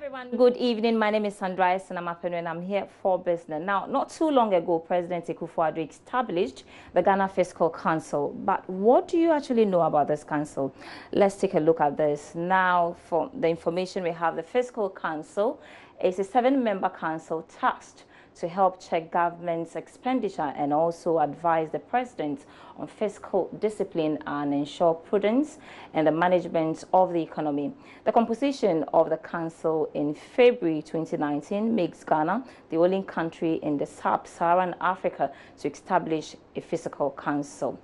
everyone, good evening. My name is Sandra and I'm here for business. Now, not too long ago, President Akufo-Addo established the Ghana Fiscal Council. But what do you actually know about this council? Let's take a look at this. Now, for the information we have, the Fiscal Council is a 7-member council tasked to help check government's expenditure and also advise the president on fiscal discipline and ensure prudence and the management of the economy. The composition of the council in February 2019 makes Ghana the only country in the sub-Saharan Africa to establish a fiscal council.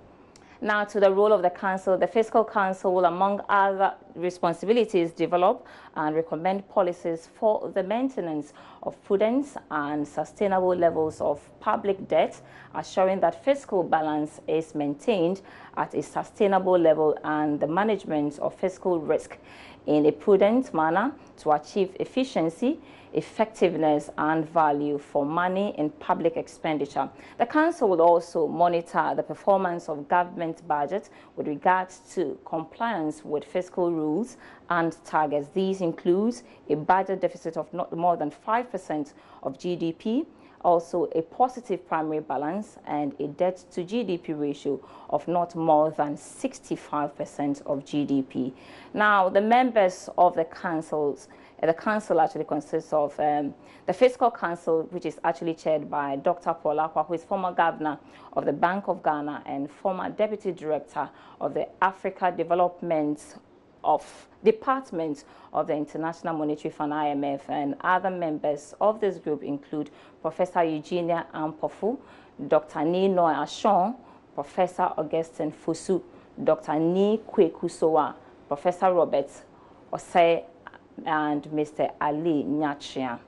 Now, to the role of the council, the Fiscal Council will, among other responsibilities, develop and recommend policies for the maintenance of prudence and sustainable levels of public debt, assuring that fiscal balance is maintained at a sustainable level and the management of fiscal risk in a prudent manner to achieve efficiency, effectiveness and value for money in public expenditure. The Council will also monitor the performance of government budget with regards to compliance with fiscal rules and targets. These include a budget deficit of not more than 5% of GDP, also a positive primary balance and a debt to GDP ratio of not more than 65% of GDP. Now, the members of the council actually consists of the Fiscal Council, which is actually chaired by Dr. Paul Akwa, who is former governor of the Bank of Ghana and former deputy director of the Africa Development Department of the International Monetary Fund, IMF, and other members of this group include Professor Eugenia Ampofu, Dr. Nino Ashon, Professor Augustine Fusu, Dr. Ni Kwekusowa, Professor Robert Osei, and Mr. Ali Nyachia.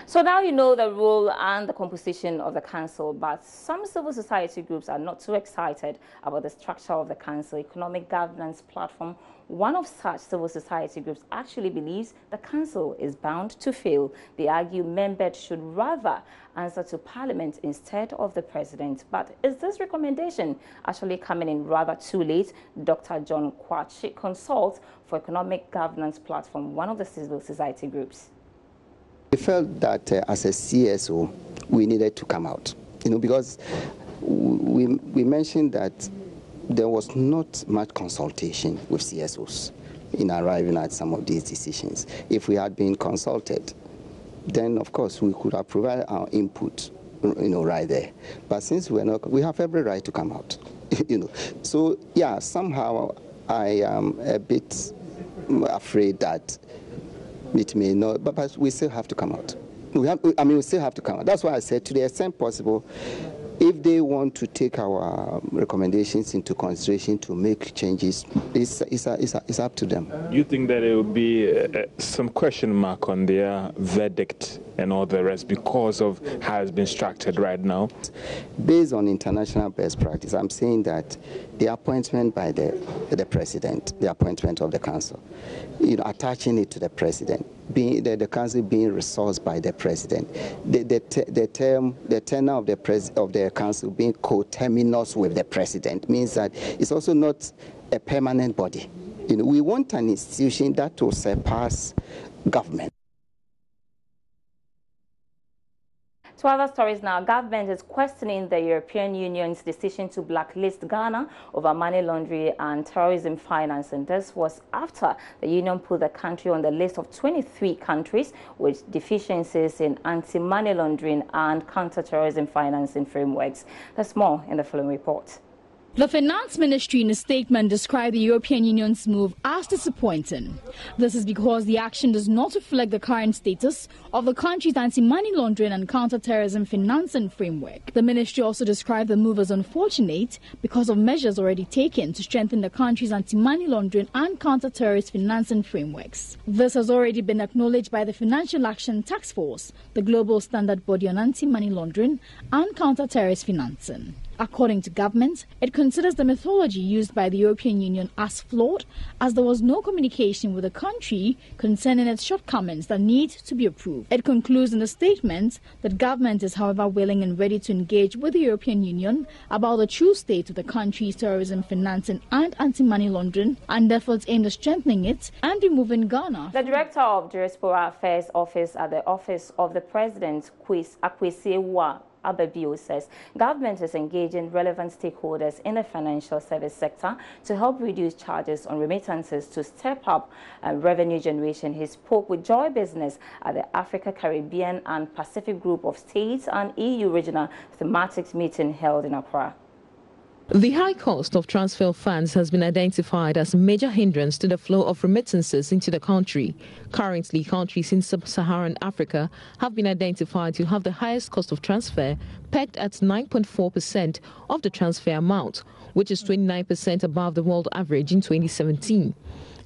So now you know the role and the composition of the council, but some civil society groups are not too excited about the structure of the council economic governance platform. One of such civil society groups actually believes the council is bound to fail. They argue members should rather answer to Parliament instead of the president. But is this recommendation actually coming in rather too late? Dr. John Kwachi consults for economic governance platform, one of the civil society groups. We felt that as a CSO, we needed to come out, because we mentioned that there was not much consultation with CSOs in arriving at some of these decisions. If we had been consulted, then of course we could have provided our input, right there. But since we're not, we have every right to come out, So yeah, somehow I am a bit afraid that it may not, but we still have to come out. We still have to come out. That's why I said, to the extent possible, if they want to take our recommendations into consideration to make changes, it's up to them. Do you think that it will be some question mark on their verdict and all the rest because of how it's been structured right now? Based on international best practice, I'm saying that the appointment by the president, the appointment of the council, attaching it to the president, the council being resourced by the president, the tenure of the council being coterminous with the president means that it's also not a permanent body. We want an institution that will surpass government. To other stories now, government is questioning the European Union's decision to blacklist Ghana over money laundering and terrorism financing. This was after the Union put the country on the list of 23 countries with deficiencies in anti-money laundering and counter-terrorism financing frameworks. There's more in the following report. The Finance Ministry in a statement described the European Union's move as disappointing. This is because the action does not reflect the current status of the country's anti-money laundering and counter-terrorism financing framework. The ministry also described the move as unfortunate because of measures already taken to strengthen the country's anti-money laundering and counter-terrorist financing frameworks. This has already been acknowledged by the Financial Action Task Force, the global standard body on anti-money laundering and counter-terrorist financing. According to government, it considers the methodology used by the European Union as flawed, as there was no communication with the country concerning its shortcomings that need to be approved. It concludes in the statement that government is, however, willing and ready to engage with the European Union about the true state of the country's terrorism financing and anti-money laundering, and efforts aimed at strengthening it and removing Ghana. The Director of Diaspora Affairs Office at the Office of the President, Akwesi Abebio, says government is engaging relevant stakeholders in the financial service sector to help reduce charges on remittances to step up revenue generation. He spoke with Joy Business at the Africa, Caribbean and Pacific Group of States and EU Regional Thematic meeting held in Accra. The high cost of transfer of funds has been identified as a major hindrance to the flow of remittances into the country. Currently, countries in sub-Saharan Africa have been identified to have the highest cost of transfer, pegged at 9.4% of the transfer amount, which is 29% above the world average in 2017.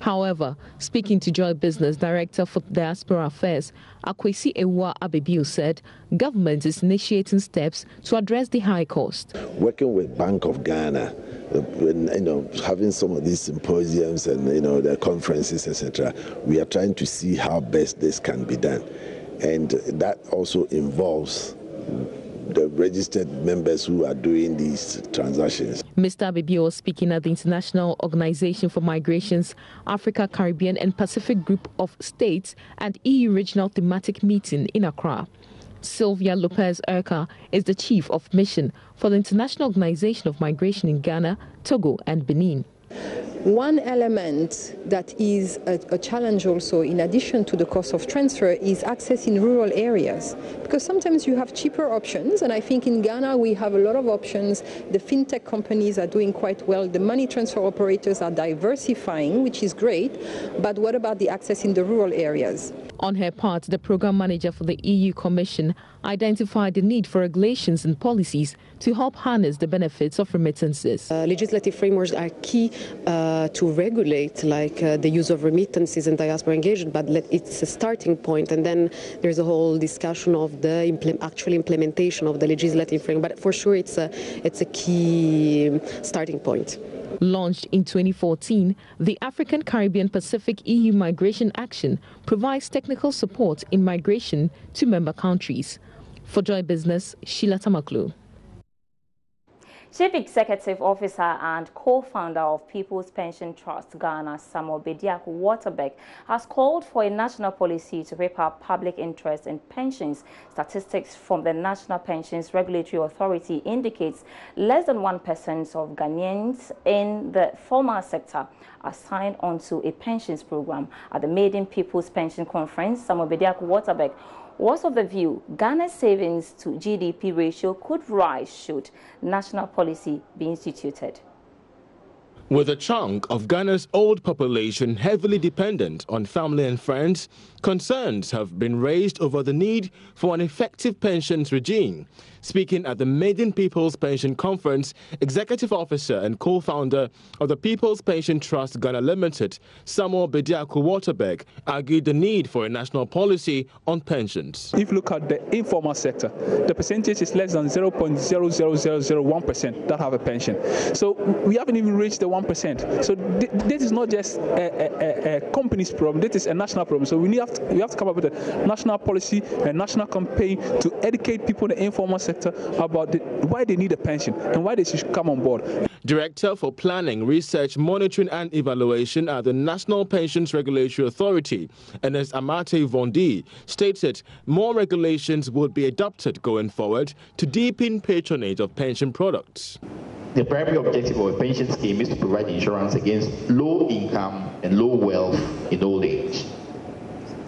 However, speaking to Joy Business, Director for Diaspora Affairs, Akwesi Abebio said government is initiating steps to address the high cost. Working with Bank of Ghana, having some of these symposiums and the conferences, etc., we are trying to see how best this can be done, and that also involves the registered members who are doing these transactions. Mr. Abebio was speaking at the International Organization for Migration's Africa, Caribbean and Pacific Group of States and EU Regional Thematic meeting in Accra. Sylvia Lopez Erka is the Chief of Mission for the International Organization of Migration in Ghana, Togo and Benin. One element that is a challenge also, in addition to the cost of transfer, is access in rural areas. Because sometimes you have cheaper options, and I think in Ghana we have a lot of options. The fintech companies are doing quite well. The money transfer operators are diversifying, which is great. But what about the access in the rural areas? On her part, the program manager for the EU Commission identified the need for regulations and policies to help harness the benefits of remittances. Legislative frameworks are key to regulate the use of remittances and diaspora engagement, but it's a starting point, and then there's a whole discussion of the actual implementation of the legislative framework. But for sure, it's a key starting point. Launched in 2014, the African, Caribbean, Pacific EU Migration Action provides technical support in migration to member countries. For Joy Business, Sheila Tamaklu. Chief Executive Officer and co-founder of People's Pension Trust Ghana, Samuel Bediako Waterbeck, has called for a national policy to reap up public interest in pensions. Statistics from the National Pensions Regulatory Authority indicates less than 1% of Ghanaians in the formal sector are signed onto a pensions program. At the maiden People's Pension Conference, Samuel Bediako Waterbeck was of the view Ghana's savings to GDP ratio could rise should national policy be instituted. With a chunk of Ghana's old population heavily dependent on family and friends, concerns have been raised over the need for an effective pensions regime. Speaking at the Maiden People's Pension Conference, Executive Officer and co-founder of the People's Pension Trust Ghana Limited, Samuel Bediako Waterbeck, argued the need for a national policy on pensions. If you look at the informal sector, the percentage is less than 0.00001% that have a pension. So we haven't even reached the 1%. So this is not just a company's problem, this is a national problem. So we have to come up with a national policy, a national campaign to educate people in the informal sector about why they need a pension and why they should come on board. Director for Planning, Research, Monitoring and Evaluation at the National Pensions Regulatory Authority, Ernest Amate Vondi, stated more regulations would be adopted going forward to deepen patronage of pension products. The primary objective of a pension scheme is to provide insurance against low income and low wealth in old age,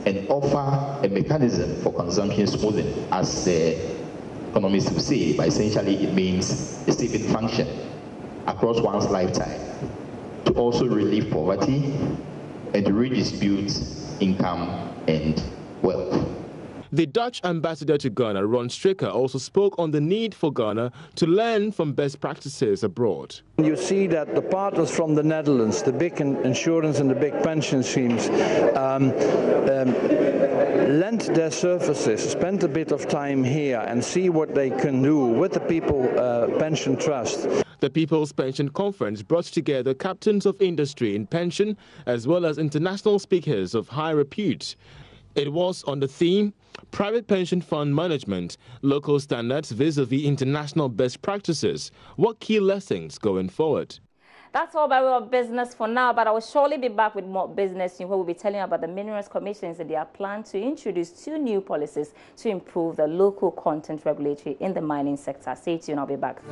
and offer a mechanism for consumption smoothing, as economists will say, but essentially it means a saving function across one's lifetime to also relieve poverty and to redistribute income and wealth. The Dutch ambassador to Ghana, Ron Stricker, also spoke on the need for Ghana to learn from best practices abroad. You see that the partners from the Netherlands, the big insurance and the big pension schemes, lent their services, spent a bit of time here and see what they can do with the People Pension Trust. The People's Pension Conference brought together captains of industry in pension as well as international speakers of high repute. It was on the theme, Private Pension Fund Management, Local Standards vis-a-vis International Best Practices. What key lessons going forward? That's all by way of business for now, but I will surely be back with more business news where we'll be telling you about the Minerals Commissions and their plan to introduce 2 new policies to improve the local content regulatory in the mining sector. Stay tuned, I'll be back.